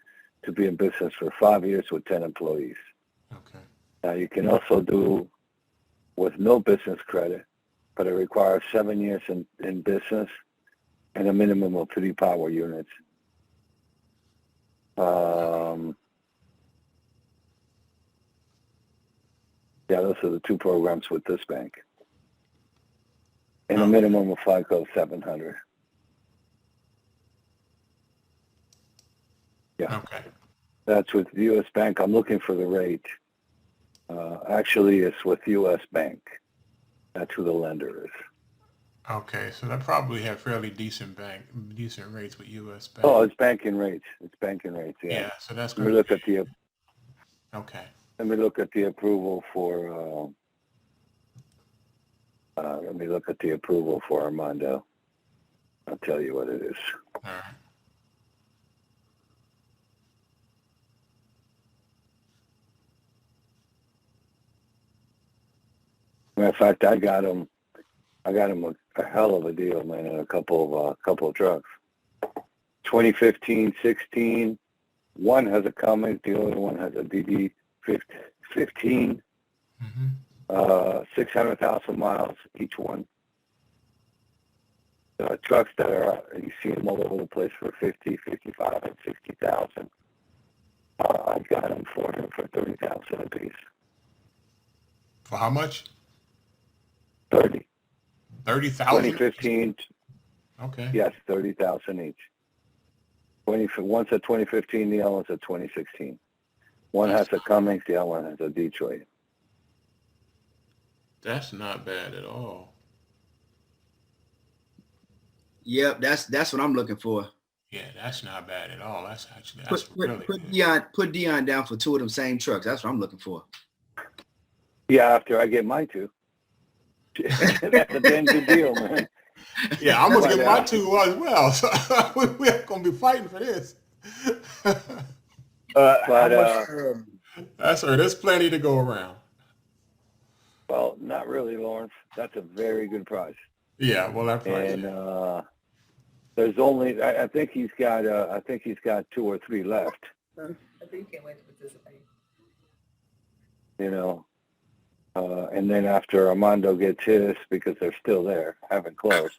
Speaker 9: to be in business for 5 years with 10 employees.
Speaker 1: Okay.
Speaker 9: Now, you can also do with no business credit, but it requires 7 years in business and a minimum of 3 power units. Yeah, those are the two programs with this bank. And a minimum of FICO 700. Yeah.
Speaker 1: Okay.
Speaker 9: That's with U.S. Bank. I'm looking for the rate. Actually, it's with U.S. Bank. That's who the lender is.
Speaker 1: Okay, so they probably have fairly decent rates with U.S. Bank.
Speaker 9: Oh, it's banking rates. It's banking rates. Yeah.
Speaker 1: Yeah, so that's
Speaker 9: Let me
Speaker 1: going
Speaker 9: look
Speaker 1: to
Speaker 9: at the.
Speaker 1: Okay.
Speaker 9: Let me look at the approval for. Let me look at the approval for Armando. I'll tell you what it is.
Speaker 1: All right.
Speaker 9: Matter of fact, I got him a hell of a deal, man, on a couple of trucks. 2015, 16. One has a Cummins, the other one has a DD 15. 600,000 miles each one. Trucks that are, you see them all over the place for 50, 55, and 60,000. I got them for 30,000 a piece.
Speaker 1: For how much?
Speaker 9: 30.
Speaker 1: 30,000?
Speaker 9: 2015.
Speaker 1: Okay.
Speaker 9: Yes, 30,000 each. One's a 2015, the other one's a 2016. One has a Cummins, the other one has a Detroit.
Speaker 1: That's not bad at all.
Speaker 10: Yep, that's what I'm looking for.
Speaker 1: Yeah, that's not bad at all. That's
Speaker 10: Put Dion down for two of them same trucks. That's what I'm looking for.
Speaker 9: Yeah, after I get my two. That's a damn good deal, man.
Speaker 1: Yeah, I'm going to get my two as well. So we're going to be fighting for this. There's plenty to go around.
Speaker 9: Well, not really, Lawrence. That's a very good price.
Speaker 1: Yeah, well, that price.
Speaker 9: And there's only, I think he's got 2 or 3 left.
Speaker 13: I think he can't wait to participate.
Speaker 9: And then after Armando gets his, because they're still there, haven't closed,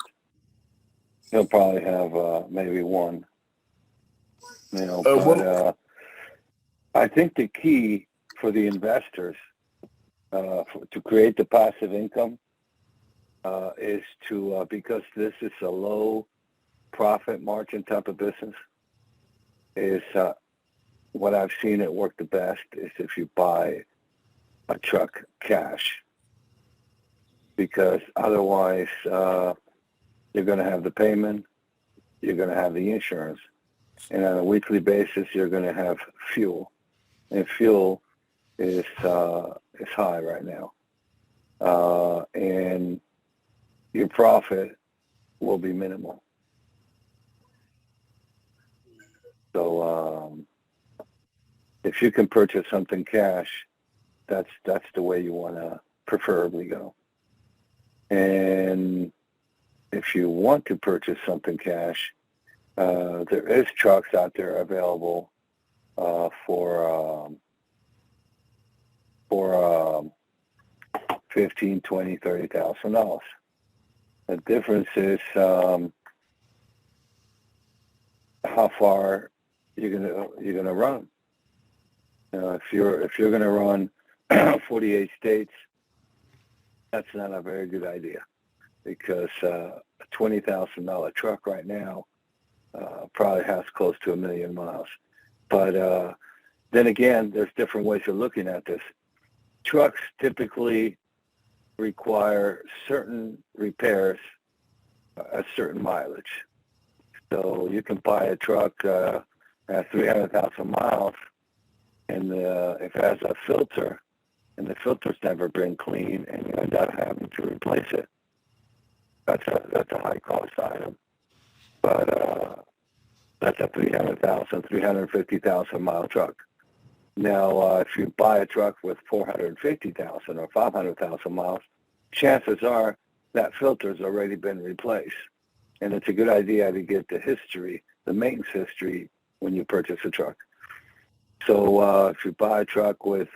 Speaker 9: he'll probably have maybe one. But I think the key for the investors to create the passive income is to, because this is a low profit margin type of business, is what I've seen it work the best is if you buy a truck cash, because otherwise you're going to have the payment, you're going to have the insurance, and on a weekly basis you're going to have fuel, and fuel is high right now, and your profit will be minimal. So if you can purchase something cash, that's the way you want to preferably go. And if you want to purchase something cash, there is trucks out there available for $15,000, $20,000, $30,000. The difference is how far you're gonna run. If you're gonna run 48 states, that's not a very good idea, because a $20,000 truck right now probably has close to 1 million miles. But then again, there's different ways of looking at this. Trucks typically require certain repairs at certain mileage. So you can buy a truck at 300,000 miles, and if it has a filter, and the filter's never been clean, and you end up having to replace it, that's a high cost item. But that's a 300,000, 350,000 mile truck. Now, if you buy a truck with 450,000 or 500,000 miles, chances are that filter's already been replaced. And it's a good idea to get the history, the maintenance history, when you purchase a truck. So if you buy a truck with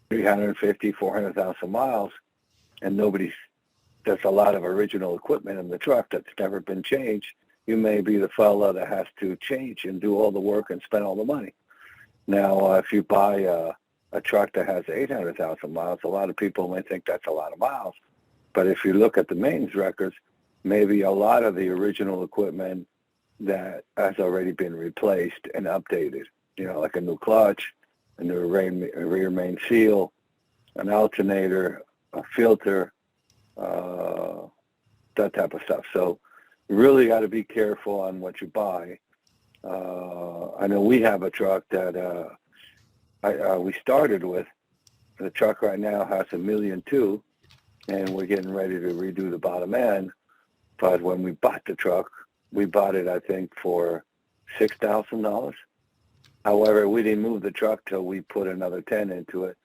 Speaker 9: 350, 400,000 miles, and there's a lot of original equipment in the truck that's never been changed, you may be the fella that has to change and do all the work and spend all the money. Now, if you buy a truck that has 800,000 miles, a lot of people may think that's a lot of miles. But if you look at the maintenance records, maybe a lot of the original equipment that has already been replaced and updated, like a new clutch, a new rear main seal, an alternator, a filter, that type of stuff. So you really got to be careful on what you buy. I know we have a truck that we started with. The truck right now has 1.2 million, and we're getting ready to redo the bottom end. But when we bought the truck, we bought it, I think, for $6,000. However, we didn't move the truck till we put another 10 into it,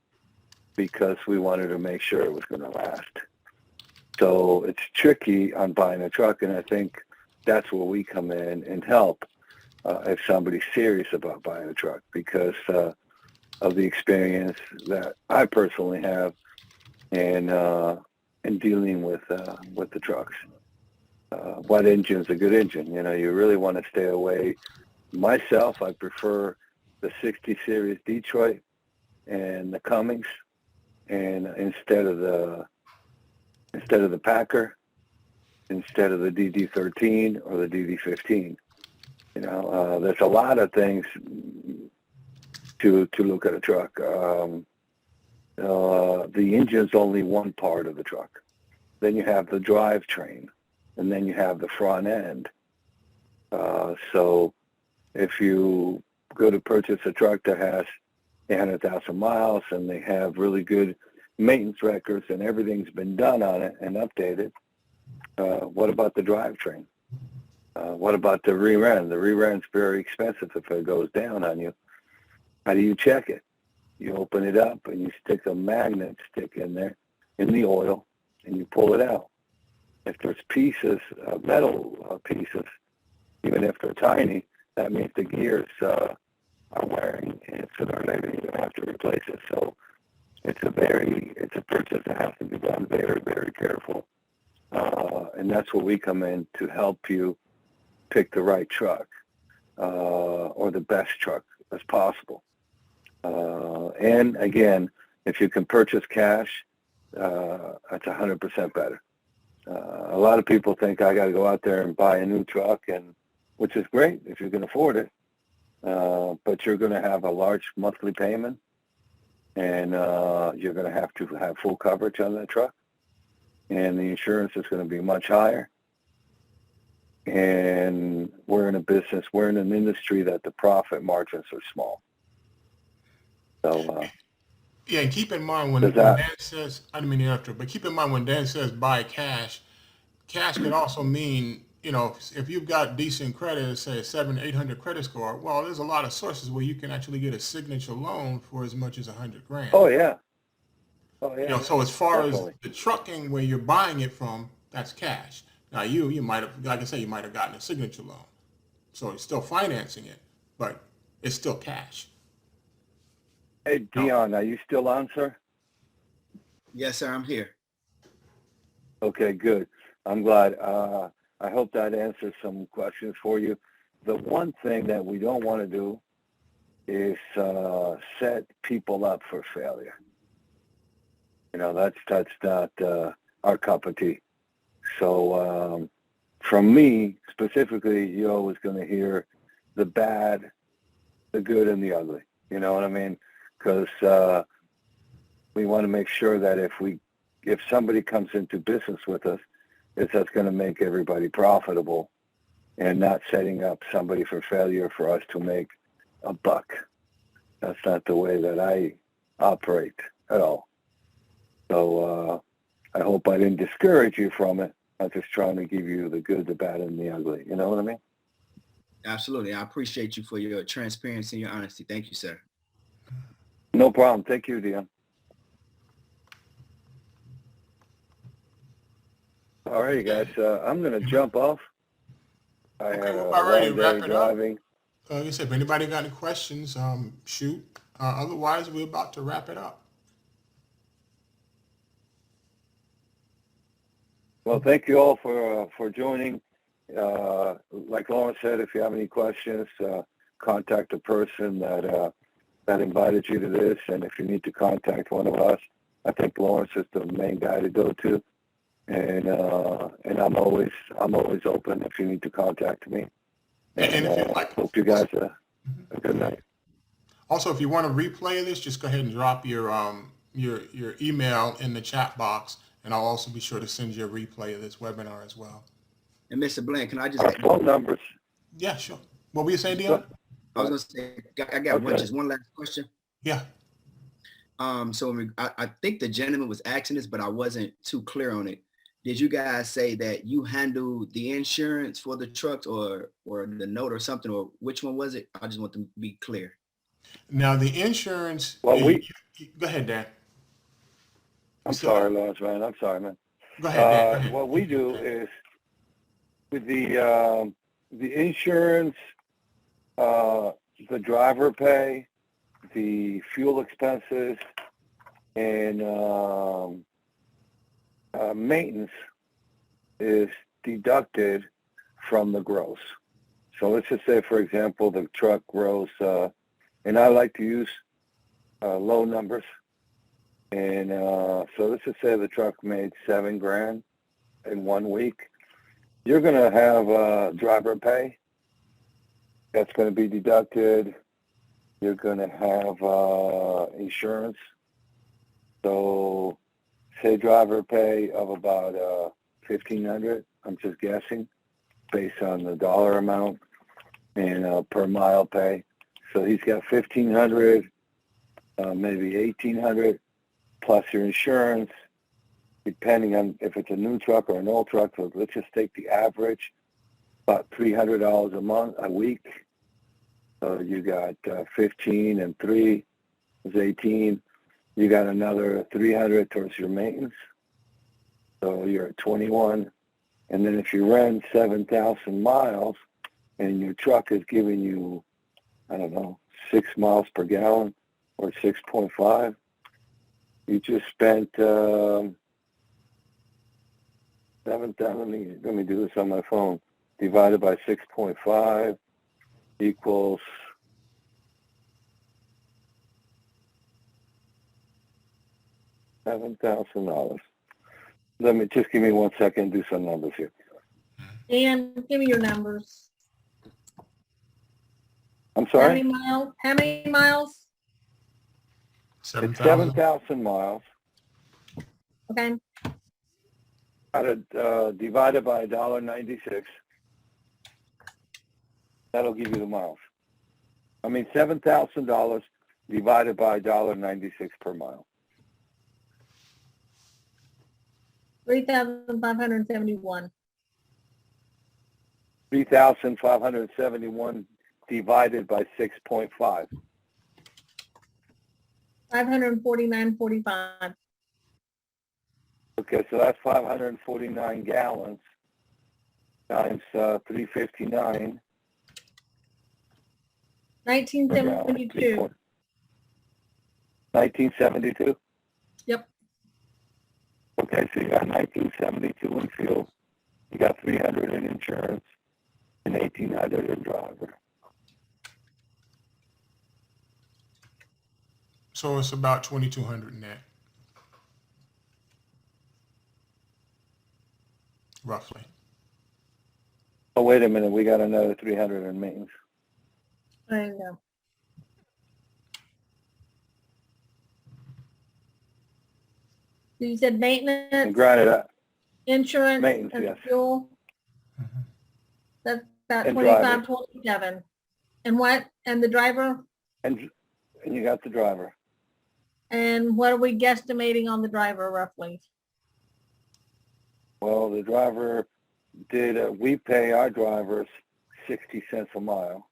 Speaker 9: because we wanted to make sure it was going to last. So it's tricky on buying a truck, and I think that's where we come in and help if somebody's serious about buying a truck, because of the experience that I personally have in dealing with the trucks. What engine's a good engine? You really want to stay away. Myself, I prefer the 60 Series Detroit and the Cummins, and instead of the Packer, instead of the DD13 or the DD15. There's a lot of things to look at a truck. The engine's only one part of the truck. Then you have the drivetrain, and then you have the front end. So if you go to purchase a truck that has 800,000 miles and they have really good maintenance records and everything's been done on it and updated, what about the drivetrain? What about the rear end? The rear end's very expensive if it goes down on you. How do you check it? You open it up and you stick a magnet stick in there in the oil, and you pull it out. If there's pieces, metal pieces, even if they're tiny, that means the gears are wearing, and so they're maybe going to have to replace it. So it's a purchase that has to be done very, very careful. And that's where we come in to help you pick the right truck, or the best truck as possible. And again, if you can purchase cash, that's 100% better. A lot of people think I got to go out there and buy a new truck, which is great if you can afford it, but you're going to have a large monthly payment, and you're going to have full coverage on that truck, and the insurance is going to be much higher. And we're in an industry that the profit margins are small. So
Speaker 1: Yeah, and keep in mind when Dan says, I didn't mean to interrupt you, but keep in mind when Dan says buy cash could also mean, if you've got decent credit, say a 700-800 credit score, well, there's a lot of sources where you can actually get a signature loan for as much as $100,000.
Speaker 9: Oh yeah.
Speaker 1: So as far
Speaker 9: Definitely.
Speaker 1: as the trucking where you're buying it from, that's cash. Now you might have, like I say, you might have gotten a signature loan, so it's still financing it, but it's still cash.
Speaker 9: Hey, Dion, are you still on, sir?
Speaker 10: Yes, sir. I'm here.
Speaker 9: Okay, good. I'm glad. I hope that answers some questions for you. the one thing that we don't want to do is set people up for failure. You know, that's not our cup of tea. So from me specifically, you're always going to hear the bad, the good, and the ugly. You know what I mean? Because we want to make sure that if somebody comes into business with us, that's going to make everybody profitable, and not setting up somebody for failure for us to make a buck. That's not the way that I operate at all. So I hope I didn't discourage you from it. I'm just trying to give you the good, the bad, and the ugly. You know what I mean?
Speaker 10: Absolutely. I appreciate you for your transparency and your honesty. Thank you, sir.
Speaker 9: No problem. Thank you, Dion. All righty, guys. I'm going to jump off. I
Speaker 1: Okay,
Speaker 9: had
Speaker 1: we're
Speaker 9: a
Speaker 1: about ready to
Speaker 9: long
Speaker 1: wrap
Speaker 9: day
Speaker 1: it up.
Speaker 9: driving.
Speaker 1: Like I said, if anybody got any questions, shoot. Otherwise, we're about to wrap it up.
Speaker 9: Well, thank you all for joining. Like Lawrence said, if you have any questions, contact the person that invited you to this. And if you need to contact one of us, I think Lawrence is the main guy to go to. And I'm always open if you need to contact me.
Speaker 1: And if you'd like,
Speaker 9: hope you guys have a good night.
Speaker 1: also, if you want to replay this, just go ahead and drop your email in the chat box, and I'll also be sure to send you a replay of this webinar as well.
Speaker 10: And Mr. Blank, can I just
Speaker 9: Our phone numbers.
Speaker 1: Yeah, sure. What were you saying, Dion?
Speaker 10: I was gonna say I got
Speaker 9: Okay.
Speaker 10: one last question.
Speaker 1: Yeah.
Speaker 10: So I think the gentleman was asking this, but I wasn't too clear on it. Did you guys say that you handle the insurance for the trucks or the note or something, or which one was it? I just want to be clear.
Speaker 1: Now the insurance.
Speaker 9: Well,
Speaker 1: go ahead, Dan.
Speaker 9: I'm sorry, Lawrence, man. I'm sorry, man.
Speaker 1: Go ahead, Dan. Go ahead.
Speaker 9: What we do is with the insurance, the driver pay, the fuel expenses, and maintenance is deducted from the gross. So let's just say, for example, the truck gross, and I like to use low numbers. And so let's just say the truck made $7,000 in 1 week. You're going to have driver pay. That's going to be deducted. You're going to have insurance. So say driver pay of about $1,500. I'm just guessing based on the dollar amount and per mile pay. So he's got $1,500, maybe $1,800 plus your insurance, depending on if it's a new truck or an old truck. So let's just take the average, about $300 a week. So you got 15 and 3 is 18. You got another 300 towards your maintenance. So you're at 21. And then if you run 7,000 miles and your truck is giving you, I don't know, 6 miles per gallon or 6.5, you just spent 7,000. Let me do this on my phone. Divided by 6.5 equals $7,000. Let me just give me 1 second. Do some numbers here.
Speaker 7: Dan, give me your numbers.
Speaker 9: I'm
Speaker 7: How
Speaker 9: sorry.
Speaker 7: many miles? How many miles?
Speaker 9: It's 7,000 miles.
Speaker 7: Okay.
Speaker 9: Divided by $1.96. That'll give you the miles. I mean, $7,000 divided by $1.96 per mile.
Speaker 7: 3,571.
Speaker 9: 3,571 divided by 6.5.
Speaker 7: 549.45.
Speaker 9: Okay, so that's 549 gallons times 359.
Speaker 7: 1972.
Speaker 9: 1972?
Speaker 7: Yep.
Speaker 9: Okay, so you got 1972 in fuel. You got 300 in insurance. and 1,800 a driver.
Speaker 1: So it's about 2,200 net, roughly.
Speaker 9: Oh, wait a minute, we got another 300 in maintenance.
Speaker 7: I know. So you said
Speaker 9: And
Speaker 7: maintenance,
Speaker 9: granted,
Speaker 7: insurance,
Speaker 9: maintenance,
Speaker 7: and
Speaker 9: yes.
Speaker 7: fuel?
Speaker 1: Mhm.
Speaker 7: That's about
Speaker 9: And
Speaker 7: 25,
Speaker 9: driver.
Speaker 7: 27. And what? And the driver?
Speaker 9: And you got the driver.
Speaker 7: And what are we guesstimating on the driver roughly?
Speaker 9: Well, the driver we pay our drivers 60 cents a mile.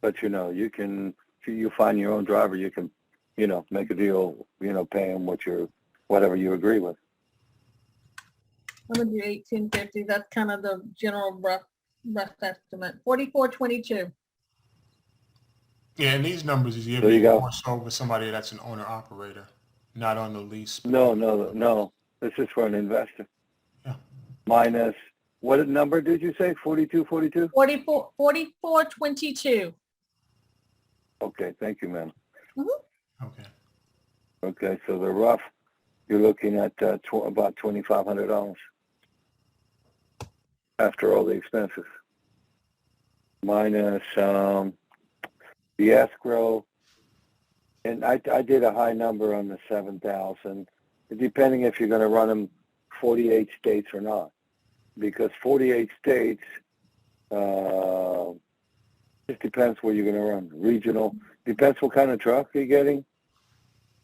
Speaker 9: But, you know, you can, if you find your own driver, you can, you know, make a deal, you know, pay them whatever you agree with.
Speaker 7: I'm gonna do 1850. That's kind of the general rough estimate. 4422.
Speaker 1: Yeah, and these numbers is
Speaker 9: So you
Speaker 1: even
Speaker 9: go.
Speaker 1: more so with somebody that's an owner operator, not on the lease.
Speaker 9: No. This is for an investor.
Speaker 1: Yeah.
Speaker 9: Minus, what number did you say? 4242?
Speaker 7: 4422.
Speaker 9: Okay, thank you, ma'am.
Speaker 1: Okay.
Speaker 9: Okay, so the rough, you're looking at about $2,500 after all the expenses. Minus the escrow, and I did a high number on the 7,000, depending if you're going to run them 48 states or not, because 48 states, just depends where you're going to run. Regional, depends what kind of truck you're getting,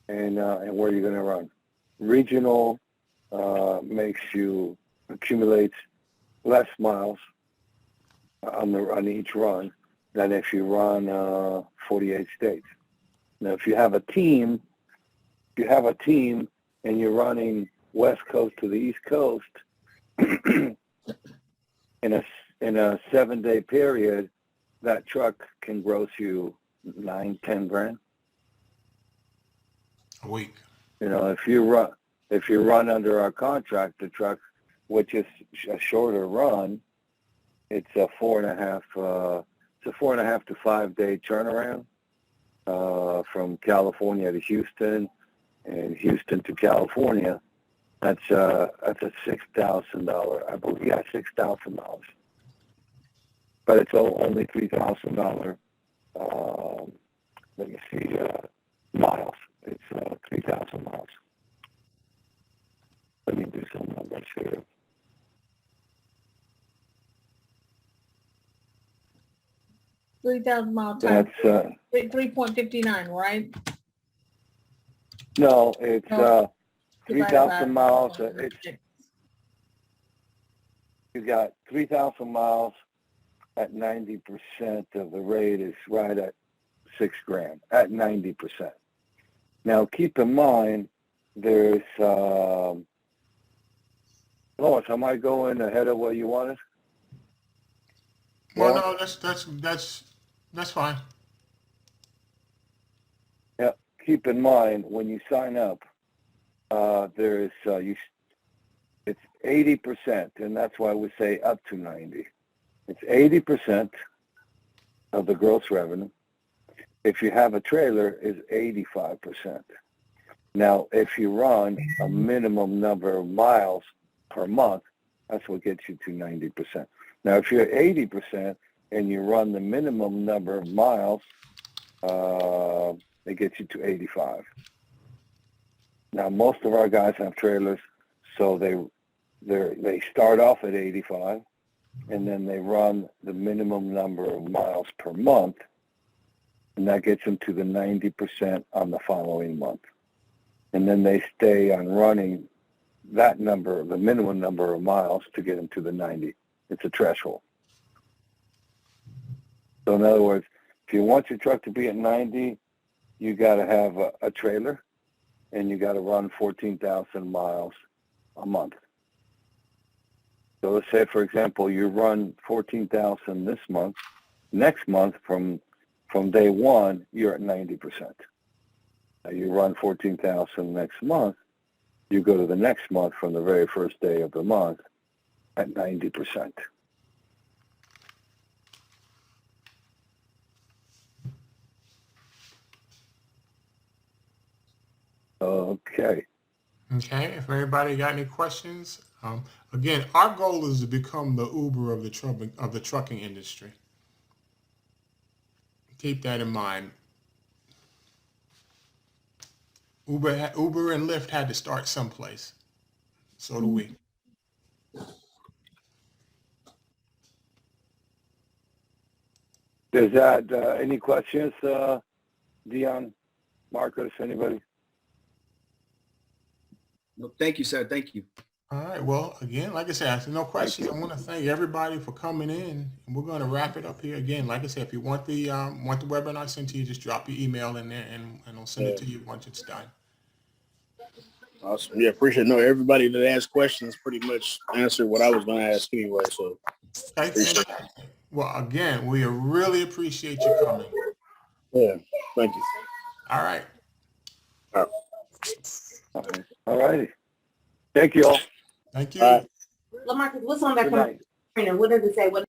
Speaker 9: and where you're going to run. Regional accumulates less miles on each run than if you run 48 states. Now, if you have a team, and you're running West Coast to the East Coast in a 7-day period, that truck can gross you 9-10 grand
Speaker 1: A week.
Speaker 9: You know, if you run under our contract, the truck, which is a shorter run, it's a 4.5 to 5 day turnaround from California to Houston, and Houston to California. That's a $6,000, I believe. Yeah, $6,000. But it's only $3,000. Let me see, miles. It's 3,000 miles. Let me do some numbers here.
Speaker 7: $3,000 mile time.
Speaker 9: That's
Speaker 7: 3.59, right?
Speaker 9: no, it's
Speaker 7: No.
Speaker 9: 3,000 miles. You got 3,000 miles at 90% of the rate is right at $6 grand at 90%. Now keep in mind, there's Lois, am I going ahead of what you wanted?
Speaker 1: Well,
Speaker 9: Well,
Speaker 1: no, that's fine.
Speaker 9: Yeah. Keep in mind when you sign up, there's it's 80%, and that's why we say up to 90. It's 80% of the gross revenue. If you have a trailer, is 85%. Now, if you run a minimum number of miles per month, that's what gets you to 90%. Now, if you're 80% and you run the minimum number of miles, it gets you to 85. Now, most of our guys have trailers, so they start off at 85, and then they run the minimum number of miles per month, and that gets them to the 90% on the following month. And then they stay on running that number, the minimum number of miles, to get them to the 90. It's a threshold. So in other words, if you want your truck to be at 90, you got to have a trailer, and you got to run 14,000 miles a month. So let's say, for example, you run 14,000 this month. Next month, from day one, you're at 90%. Now you run 14,000 next month. You go to the next month from the very first day of the month at 90%. Okay.
Speaker 1: Okay, if anybody got any questions, again, our goal is to become the Uber of the trucking industry. Keep that in mind. Uber and Lyft had to start someplace. So do we.
Speaker 9: Is that any questions, Dion, Marcus, anybody?
Speaker 10: No, thank you, sir. Thank you.
Speaker 1: All right. Well, again, like I said, after no questions,
Speaker 9: you.
Speaker 1: I want to thank everybody for coming in. And we're going to wrap it up here again. Like I said, if you want the webinar sent to you, just drop your email in there, and I'll send it to you once it's done.
Speaker 14: Awesome. Yeah, appreciate it. No, everybody that asked questions pretty much answered what I was going to ask anyway. So
Speaker 1: Okay.
Speaker 14: appreciate
Speaker 1: Fantastic. Well, again, we really appreciate you coming.
Speaker 14: Yeah, thank you.
Speaker 1: All right.
Speaker 14: All right.
Speaker 9: All righty. Thank you all.
Speaker 1: Thank you.
Speaker 14: All right.
Speaker 13: Lamarcus, what's on that
Speaker 9: Good night.
Speaker 13: computer? What does it say? What